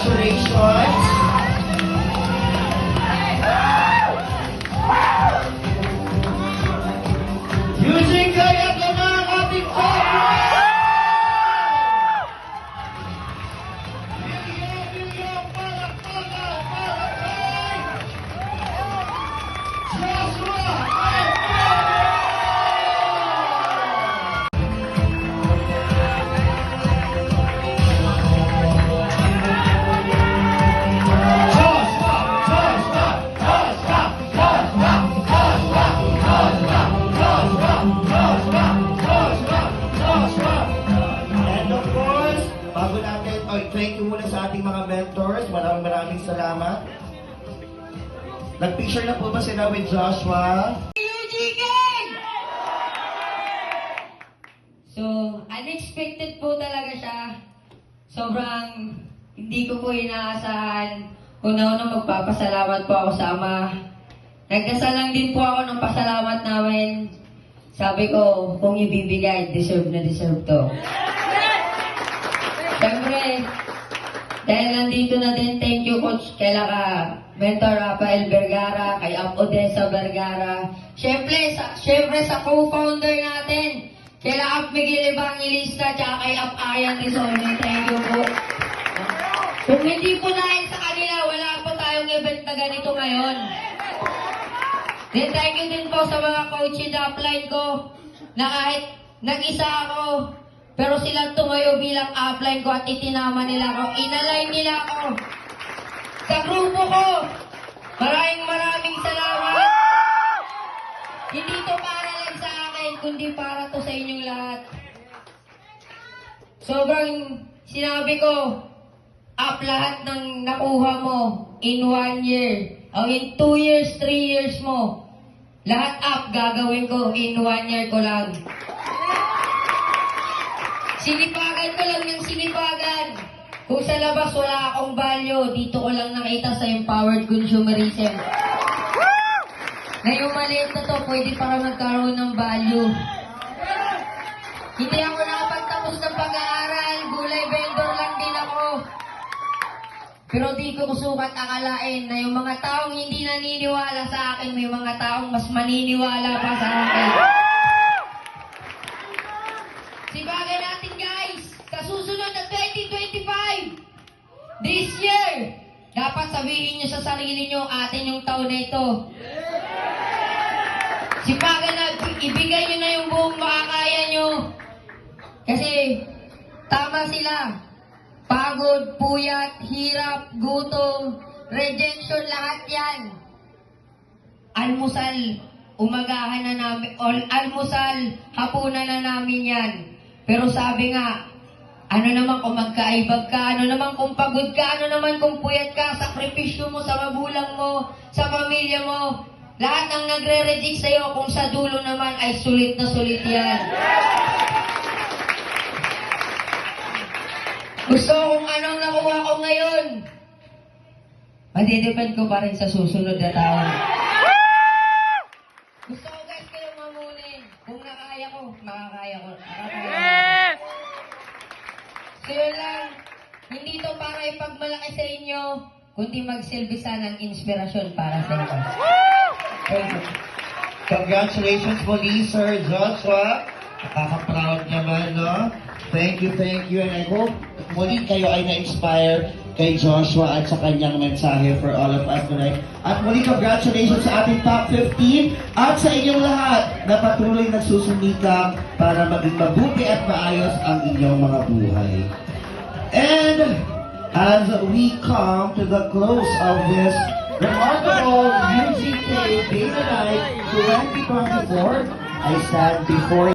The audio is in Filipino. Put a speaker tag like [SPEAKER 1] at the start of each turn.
[SPEAKER 1] Congratulations! Eugene Kaya ka na ang ating champion! Milyon palakpakan para kay Joshua And of course, bago natin, thank you muna sa ating mga mentors. Maraming salamat. Nag-picture na po ba sila with Joshua?
[SPEAKER 2] So, unexpected po talaga siya. Sobrang hindi ko po inaasahan. Una-una magpapasalamat po ako sa Ama. Nagdasal lang din po ako ng pasalamat namin. Sabi ko, kung ibibigay, deserve na deserve to. Siyempre, dahil nandito na din, thank you Coach kay Mentor Rafael Vergara, kay Ap Odessa Vergara. Siyempre sa co-founder natin, kay Ap Miguel Evangelista, tsaka kay Ap Ayan Rizoni. Thank you po. Kung hindi po dahil sa kanila, wala po tayong event na ganito ngayon. Then thank you din po sa mga coaches upline ko na kahit nag-isa ako, pero silang tumayo bilang upline ko at itinama nila ako, inalign nila ako. Sa grupo ko, maraming salamat. Hindi to para lang sa akin, kundi para to sa inyong lahat. Sobrang sinabi ko, up lahat ng nakuha mo in 1 year, o in 2 years, 3 years mo. Lahat up gagawin ko in 1 year ko lang. Sinipagan ko lang yung sinipagan. Kung sa labas wala akong value, dito ko lang nakita sa empowered consumerism. Ngayong maliit na to, pwede para magkaroon ng value. Hindi ako nakapagtapos ng pag-aaral, gulay vendor lang din ako. Pero di ko sukat akalain na yung mga taong hindi naniniwala sa akin, may mga taong mas maniniwala pa sa akin. Sibagan natin guys, sa susunod na 2025, this year, dapat sabihin nyo sa sarili nyo, atin yung taon na ito. Sibagan na, ibigay nyo na yung buong makakaya nyo. Kasi, tama sila. Pagod, puyat, hirap, gutom, rejection, lahat yan. Almusal, umagahan na namin, almusal, hapunan na namin yan. Pero sabi nga, ano naman kung magkaibag ka, ano naman kung pagod ka, ano naman kung puyat ka, sakripisyo mo sa magulang mo, sa pamilya mo, lahat ng nagre-reject sa'yo, kung sa dulo naman ay sulit na sulit yan. Gusto kung anong nakuha ko ngayon, madidepend ko pa rin sa susunod na taon. Gusto ko guys kayong mamunin. Kung nakaya ko, makakaya ko. Yes! So yun lang, hindi to para ipagmalaki sa inyo, kundi magsilbi sana ng inspirasyon para sa inyo.
[SPEAKER 1] Thank you. Congratulations muli, Sir Joshua. Nakaka-proud naman, no? Thank you, and I hope muli kayo ay na-inspire kay Joshua at sa kanyang mensahe for all of us tonight. At muli, congratulations sa ating top 15 at sa inyong lahat na patuloy nagsusumikap para maging mabuti at maayos ang inyong mga buhay. And as we come to the close of this remarkable UGK Data Night 2024, I stand before